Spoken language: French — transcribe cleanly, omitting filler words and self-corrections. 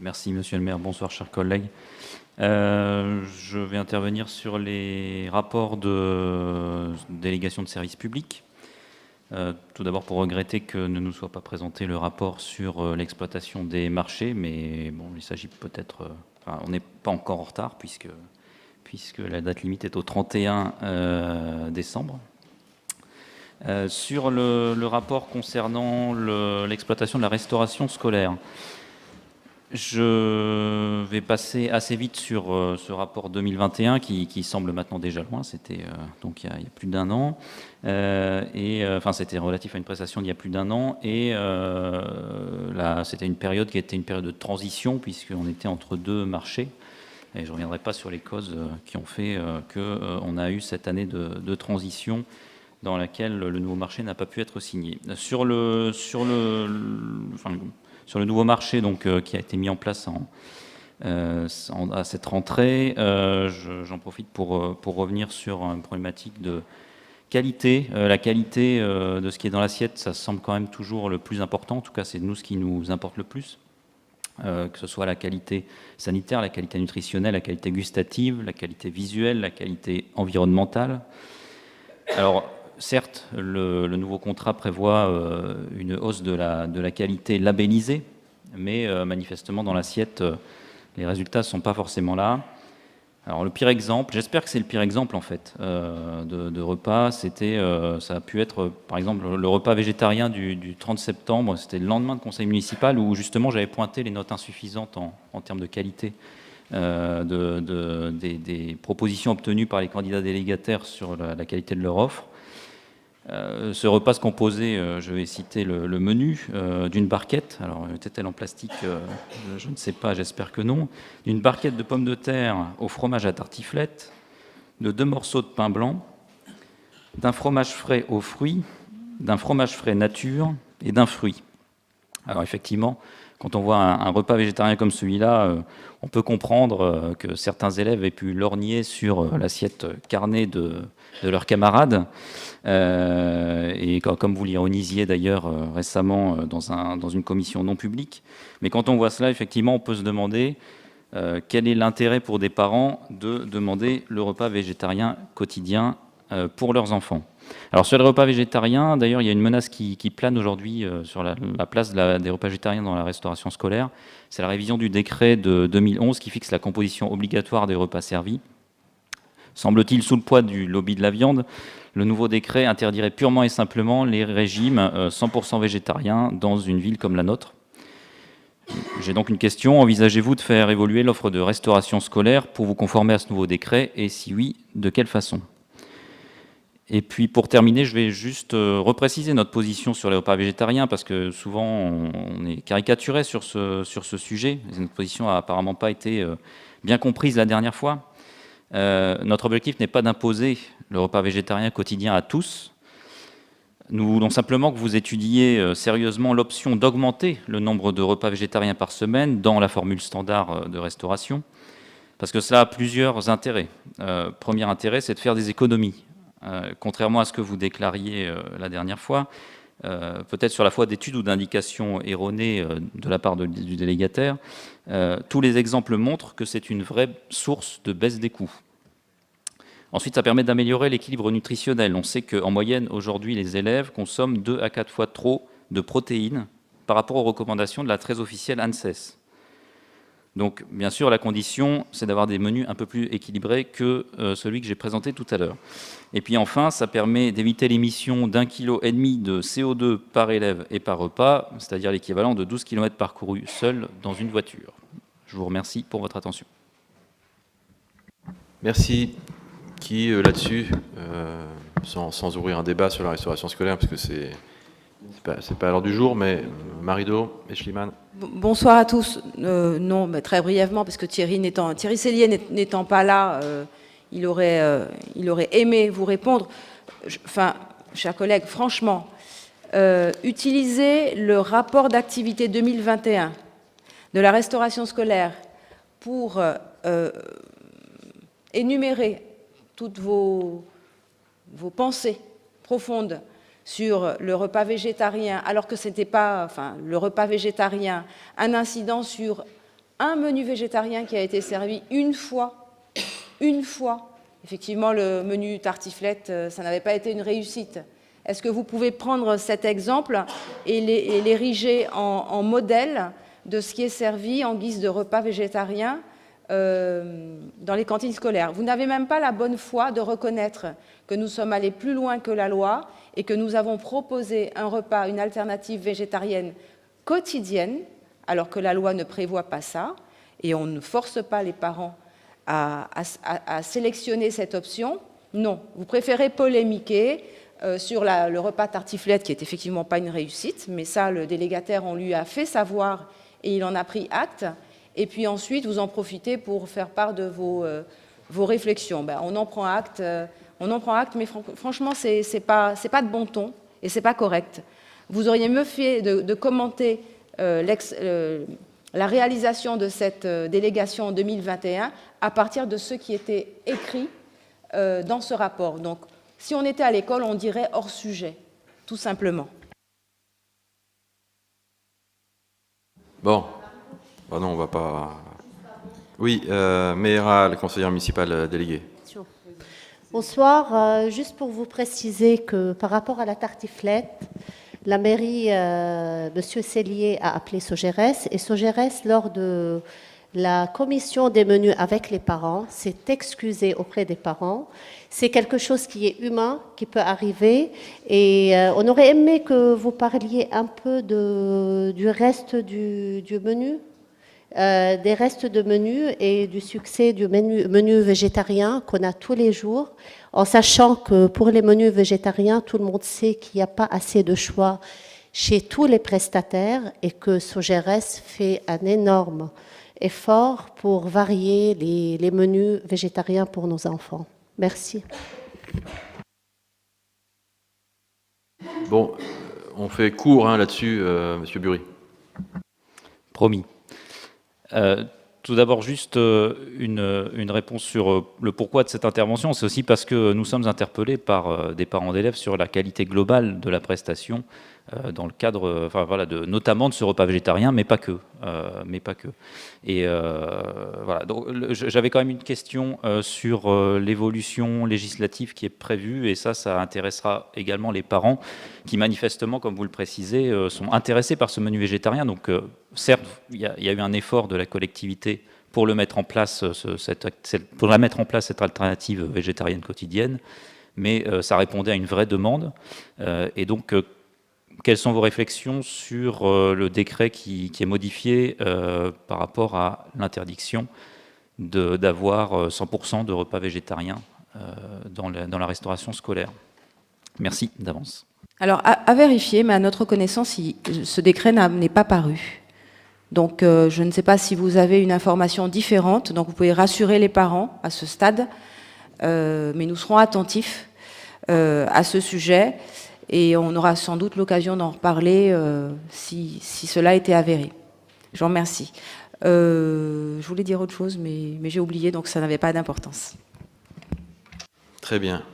Merci, monsieur le maire. Bonsoir, chers collègues. Je vais intervenir sur les rapports de délégation de services publics. Tout d'abord pour regretter que ne nous soit pas présenté le rapport sur l'exploitation des marchés, mais bon, il s'agit peut-être... on n'est pas encore en retard puisque la date limite est au 31 décembre. Sur le rapport concernant l'exploitation de la restauration scolaire, je vais passer assez vite sur ce rapport 2021 qui semble maintenant déjà loin. C'était donc il y a plus d'un an, enfin c'était relatif à une prestation d'il y a plus d'un an, et là c'était une période qui était une période de transition puisqu'on était entre deux marchés. Et je ne reviendrai pas sur les causes qui ont fait qu'on a eu cette année de transition dans laquelle le nouveau marché n'a pas pu être signé. Sur le nouveau marché donc, qui a été mis en place à cette rentrée, j'en profite pour revenir sur une problématique de qualité. La qualité de ce qui est dans l'assiette, ça semble quand même toujours le plus important. En tout cas, c'est nous ce qui nous importe le plus. Que ce soit la qualité sanitaire, la qualité nutritionnelle, la qualité gustative, la qualité visuelle, la qualité environnementale. Alors, certes, le nouveau contrat prévoit une hausse de la qualité labellisée, mais manifestement dans l'assiette, les résultats ne sont pas forcément là. Alors le pire exemple, j'espère que c'est le pire exemple en fait de repas, c'était, ça a pu être par exemple le repas végétarien du 30 septembre, c'était le lendemain de conseil municipal où justement j'avais pointé les notes insuffisantes en termes de qualité des propositions obtenues par les candidats délégataires sur la qualité de leur offre. Ce repas se composait, je vais citer le menu, d'une barquette, alors était-elle en plastique, je ne sais pas, j'espère que non, d'une barquette de pommes de terre au fromage à tartiflette, de 2 morceaux de pain blanc, d'un fromage frais aux fruits, d'un fromage frais nature et d'un fruit. Alors effectivement, quand on voit un repas végétarien comme celui-là, on peut comprendre que certains élèves aient pu lorgner sur l'assiette carnée de leurs camarades. Et comme vous l'ironisiez d'ailleurs récemment dans une commission non publique. Mais quand on voit cela, effectivement, on peut se demander quel est l'intérêt pour des parents de demander le repas végétarien quotidien pour leurs enfants. Alors sur les repas végétariens, d'ailleurs, il y a une menace qui plane aujourd'hui sur la place des repas végétariens dans la restauration scolaire. C'est la révision du décret de 2011 qui fixe la composition obligatoire des repas servis. Semble-t-il, sous le poids du lobby de la viande, le nouveau décret interdirait purement et simplement les régimes 100% végétariens dans une ville comme la nôtre. J'ai donc une question. Envisagez-vous de faire évoluer l'offre de restauration scolaire pour vous conformer à ce nouveau décret? Et si oui, de quelle façon? Et puis pour terminer, je vais juste repréciser notre position sur les repas végétariens parce que souvent on est caricaturé sur ce sujet. Notre position n'a apparemment pas été bien comprise la dernière fois. Notre objectif n'est pas d'imposer le repas végétarien quotidien à tous. Nous voulons simplement que vous étudiez sérieusement l'option d'augmenter le nombre de repas végétariens par semaine dans la formule standard de restauration, parce que cela a plusieurs intérêts. Premier intérêt, c'est de faire des économies. Contrairement à ce que vous déclariez la dernière fois, peut-être sur la foi d'études ou d'indications erronées de la part du délégataire, tous les exemples montrent que c'est une vraie source de baisse des coûts. Ensuite, ça permet d'améliorer l'équilibre nutritionnel. On sait qu'en moyenne, aujourd'hui, les élèves consomment 2 à 4 fois trop de protéines par rapport aux recommandations de la très officielle ANSES. Donc, bien sûr, la condition, c'est d'avoir des menus un peu plus équilibrés que celui que j'ai présenté tout à l'heure. Et puis enfin, ça permet d'éviter l'émission d'1,5 kg de CO2 par élève et par repas, c'est-à-dire l'équivalent de 12 km parcourus seul dans une voiture. Je vous remercie pour votre attention. Merci. Qui, là-dessus, sans ouvrir un débat sur la restauration scolaire, parce que c'est pas à l'heure du jour, Marie-Do et Schliemann. Bonsoir à tous. Non, mais très brièvement, parce que Thierry Sellier n'étant pas là, il aurait aimé vous répondre. Chers collègues, franchement, utiliser le rapport d'activité 2021 de la restauration scolaire pour énumérer toutes vos pensées profondes sur le repas végétarien, alors que ce n'était pas, le repas végétarien, un incident sur un menu végétarien qui a été servi une fois. Effectivement, le menu tartiflette, ça n'avait pas été une réussite. Est-ce que vous pouvez prendre cet exemple et l'ériger en modèle de ce qui est servi en guise de repas végétarien dans les cantines scolaires? Vous n'avez même pas la bonne foi de reconnaître que nous sommes allés plus loin que la loi et que nous avons proposé un repas, une alternative végétarienne quotidienne, alors que la loi ne prévoit pas ça, et on ne force pas les parents à sélectionner cette option. Non, vous préférez polémiquer sur le repas tartiflette, qui n'est effectivement pas une réussite, mais ça, le délégataire, on lui a fait savoir et il en a pris acte. Et puis ensuite, vous en profitez pour faire part de vos réflexions. Ben, on en prend acte, mais franchement, c'est pas de bon ton et c'est pas correct. Vous auriez mieux fait de commenter la réalisation de cette délégation en 2021 à partir de ce qui était écrit dans ce rapport. Donc, si on était à l'école, on dirait hors sujet, tout simplement. Bon. Bah non, on va pas... Oui, Meira, la conseillère municipale déléguée. Bonsoir. Juste pour vous préciser que par rapport à la tartiflette, la mairie, M. Cellier a appelé Sogeres et Sogeres, lors de la commission des menus avec les parents, s'est excusé auprès des parents. C'est quelque chose qui est humain, qui peut arriver. Et on aurait aimé que vous parliez un peu du reste du menu, des restes de menu et du succès du menu végétarien qu'on a tous les jours, en sachant que pour les menus végétariens, tout le monde sait qu'il n'y a pas assez de choix chez tous les prestataires et que Sogeres fait un énorme effort pour varier les menus végétariens pour nos enfants. Merci. Bon, on fait court là-dessus, Monsieur Bury. Promis. Tout d'abord, juste une réponse sur le pourquoi de cette intervention. C'est aussi parce que nous sommes interpellés par des parents d'élèves sur la qualité globale de la prestation dans le cadre, enfin, voilà, notamment de ce repas végétarien, mais pas que. Et voilà. Donc, j'avais quand même une question sur l'évolution législative qui est prévue, et ça intéressera également les parents qui, manifestement, comme vous le précisez, sont intéressés par ce menu végétarien. Donc, certes, il y a eu un effort de la collectivité pour le mettre en place, cette alternative végétarienne quotidienne, mais ça répondait à une vraie demande. Et donc, quelles sont vos réflexions sur le décret qui est modifié par rapport à l'interdiction d'avoir 100% de repas végétariens dans la restauration scolaire? Merci d'avance. Alors, à vérifier, mais à notre connaissance, ce décret n'est pas paru. Donc, je ne sais pas si vous avez une information différente, donc vous pouvez rassurer les parents à ce stade, mais nous serons attentifs à ce sujet et on aura sans doute l'occasion d'en reparler si cela était avéré. Je vous remercie. Je voulais dire autre chose, mais j'ai oublié, donc ça n'avait pas d'importance. Très bien.